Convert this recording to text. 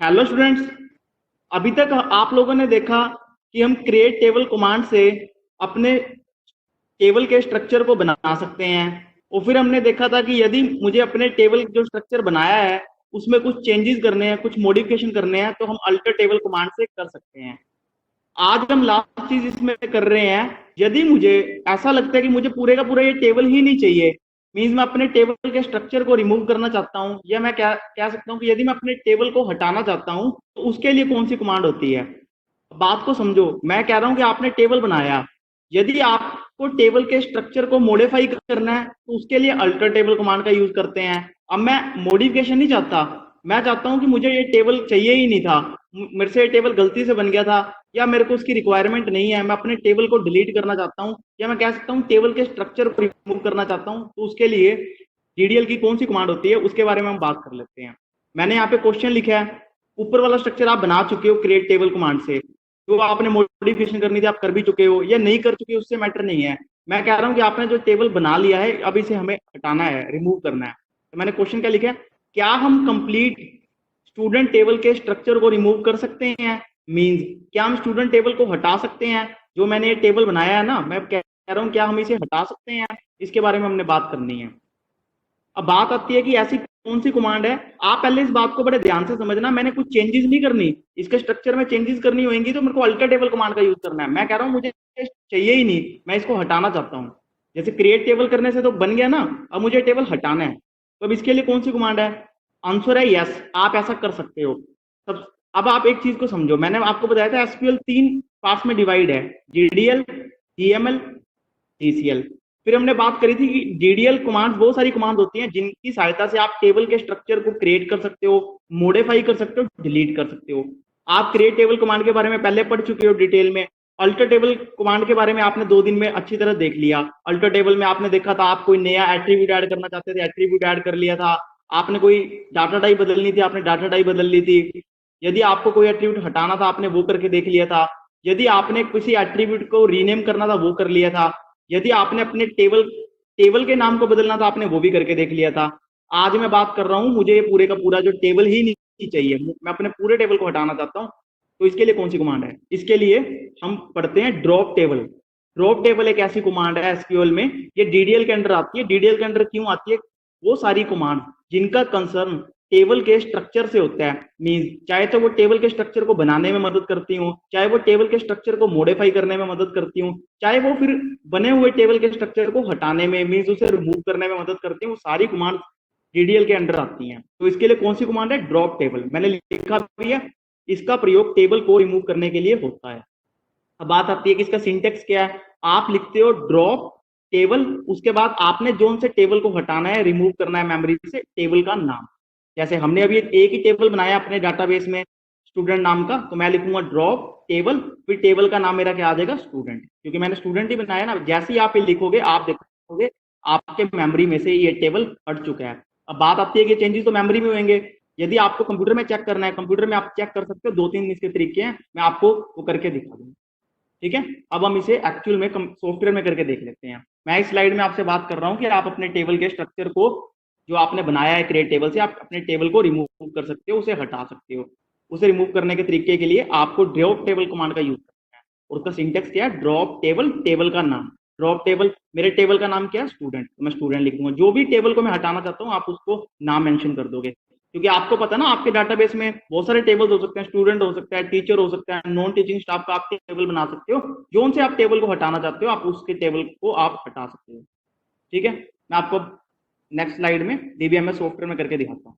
Hello students. अभी तक आप लोगों ने देखा कि हम क्रिएट टेबल कमांड से अपने टेबल के स्ट्रक्चर को बना सकते हैं। और फिर हमने देखा था कि यदि मुझे अपने टेबल जो स्ट्रक्चर बनाया है उसमें कुछ चेंजेस करने हैं, कुछ मॉडिफिकेशन करने हैं, तो हम अल्टर टेबल कमांड से कर सकते हैं। आज हम लास्ट चीज इसमें कर रहे हैं। यदि मुझे ऐसा लगता है कि मुझे पूरे का पूरा ये टेबल ही नहीं चाहिए, मीन्स मैं अपने टेबल के स्ट्रक्चर को रिमूव करना चाहता हूं, या मैं क्या कह सकता हूं कि यदि मैं अपने टेबल को हटाना चाहता हूं तो उसके लिए कौन सी कमांड होती है। बात को समझो। मैं कह रहा हूं कि आपने टेबल बनाया, यदि आपको टेबल के स्ट्रक्चर को मॉडिफाई करना है तो उसके लिए अल्टर टेबल कमांड का यूज करते हैं। अब मैं मॉडिफिकेशन नहीं चाहता, मैं चाहता हूं कि मुझे ये टेबल चाहिए ही नहीं था, मेरे से ये टेबल गलती से बन गया था, या मेरे को उसकी रिक्वायरमेंट नहीं है, मैं अपने टेबल को डिलीट करना चाहता हूं, या मैं कह सकता हूं टेबल के स्ट्रक्चर को रिमूव करना चाहता हूं, तो उसके लिए डीडीएल की कौन सी कमांड होती है उसके बारे में हम बात कर लेते हैं। मैंने यहाँ पे क्वेश्चन लिखा है, ऊपर वाला स्ट्रक्चर आप बना चुके हो क्रिएट टेबल कमांड से, जो आपने मॉडिफिकेशन करनी थी आप कर भी चुके हो या नहीं कर चुके उससे मैटर नहीं है। मैं कह रहा हूं कि आपने जो टेबल बना लिया है अब इसे हमें हटाना है, रिमूव करना है। तो मैंने क्वेश्चन क्या लिखा है, क्या हम कंप्लीट स्टूडेंट टेबल के स्ट्रक्चर को रिमूव कर सकते हैं, मींस क्या हम स्टूडेंट टेबल को हटा सकते हैं। जो मैंने ये टेबल बनाया है ना, मैं कह रहा हूं क्या हम इसे हटा सकते हैं, इसके बारे में हमने बात करनी है। अब बात आती है कि ऐसी कौन सी कमांड है। आप पहले इस बात को बड़े ध्यान से समझना, मैंने कुछ चेंजेस नहीं करनी, इसके स्ट्रक्चर में चेंजेस करनी होंगी तो मेरे को अल्टर टेबल कमांड का यूज करना है। मैं कह रहा हूं मुझे चाहिए ही नहीं, मैं इसको हटाना चाहता हूं। जैसे क्रिएट टेबल करने से तो बन गया ना, अब मुझे टेबल हटाना है, तो अब इसके लिए कौन सी कमांड है। आंसर है यस, आप ऐसा कर सकते हो। सब अब आप एक चीज को समझो, मैंने आपको बताया था एसक्यूएल 3 पार्ट्स में डिवाइड है, जीडीएल, डीएमएल, डीसीएल। फिर हमने बात करी थी कि डीडीएल कमांड वो सारी कमांड होती हैं जिनकी सहायता से आप टेबल के स्ट्रक्चर को क्रिएट कर सकते हो, मॉडिफाई कर सकते हो, डिलीट कर सकते हो। आप क्रिएट टेबल कमांड के बारे में पहले पढ़ चुके हो डिटेल में। अल्टर टेबल कमांड के बारे में आपने 2 दिन में अच्छी तरह देख लिया। अल्टर टेबल में आपने देखा था, आप कोई नया एट्रीब्यूट ऐड करना चाहते थे, एट्रीब्यूट ऐड कर लिया था। आपने कोई डाटा टाइप बदलनी थी, आपने डाटा टाइप बदल ली थी। यदि आपको कोई एट्रीब्यूट हटाना था आपने वो करके देख लिया था। यदि आपने किसी एट्रीब्यूट को रीनेम करना था वो कर लिया था। यदि आपने अपने टेबल टेबल के नाम को बदलना था आपने वो भी करके देख लिया था। आज मैं बात कर रहा हूं मुझे ये पूरे का पूरा जो टेबल ही नहीं चाहिए, मैं अपने पूरे टेबल को हटाना चाहता हूं, तो इसके लिए कौन सी कमांड है। इसके लिए हम पढ़ते हैं ड्रॉप टेबल। ड्रॉप टेबल एक ऐसी कमांड है एसक्यूएल में, ये डीडीएल के अंडर आती है। डीडीएल के अंडर क्यों आती है, वो सारी कमांड जिनका कंसर्न टेबल के स्ट्रक्चर से होता है, मीन चाहे तो वो टेबल के स्ट्रक्चर को बनाने में मदद करती हूँ, चाहे वो टेबल के स्ट्रक्चर को मॉडिफाई करने में मदद करती हूँ, चाहे वो फिर बने हुए टेबल के स्ट्रक्चर को हटाने में, मीन्स उसे रिमूव करने में मदद करती हूँ, वो सारी कमांड डीडीएल के अंडर आती हैं। तो इसके लिए कौन सी कमांड है, ड्रॉप टेबल। मैंने लिखा भी है, इसका प्रयोग टेबल को रिमूव करने के लिए होता है। अब बात आती है कि इसका सिंटेक्स क्या है। आप लिखते हो ड्रॉप टेबल, उसके बाद आपने जोन से टेबल को हटाना है, रिमूव करना है मेमोरी से, टेबल का नाम। जैसे हमने अभी एक ही टेबल बनाया अपने डाटाबेस में स्टूडेंट नाम का, तो मैं लिखूंगा ड्रॉप टेबल, फिर टेबल का नाम मेरा क्या आ जाएगा, स्टूडेंट, क्योंकि मैंने स्टूडेंट ही बनाया ना। जैसे ही आप ये लिखोगे आप देखोगे आपके मेमोरी में से ये टेबल हट चुका है। अब बात आती है कि चेंजेस तो मेमोरी में होंगे, यदि आपको कंप्यूटर में चेक करना है, कंप्यूटर में आप चेक कर सकते हो, 2-3 इसके तरीके हैं, मैं आपको वो करके दिखा दूंगा। ठीक है, अब हम इसे एक्चुअल में सॉफ्टवेयर में करके देख लेते हैं। मैं इस स्लाइड में आपसे बात कर रहा हूं कि आप अपने टेबल के स्ट्रक्चर को जो आपने बनाया है क्रिएट टेबल से, आप अपने टेबल को रिमूव कर सकते हो, उसे हटा सकते हो। उसे रिमूव करने के तरीके के लिए आपको ड्रॉप टेबल कमांड का यूज करना है, और उसका सिंटेक्स क्या है, ड्रॉप टेबल, टेबल का नाम। ड्रॉप टेबल, मेरे टेबल का नाम क्या है, स्टूडेंट, तो मैं स्टूडेंट लिख दूंगा। जो भी टेबल को मैं हटाना चाहता हूँ आप उसको नाम मेंशन कर दोगे, क्योंकि आपको पता है ना आपके डाटाबेस में बहुत सारे टेबल्स हो सकते हैं, स्टूडेंट हो सकता है, टीचर हो सकता है, नॉन टीचिंग स्टाफ का आप टेबल बना सकते हो। जोन से आप टेबल को हटाना चाहते हो आप उसके टेबल को आप हटा सकते हो। ठीक है, मैं आपको नेक्स्ट स्लाइड में डीबीएमएस सॉफ्टवेयर में करके दिखाता हूँ।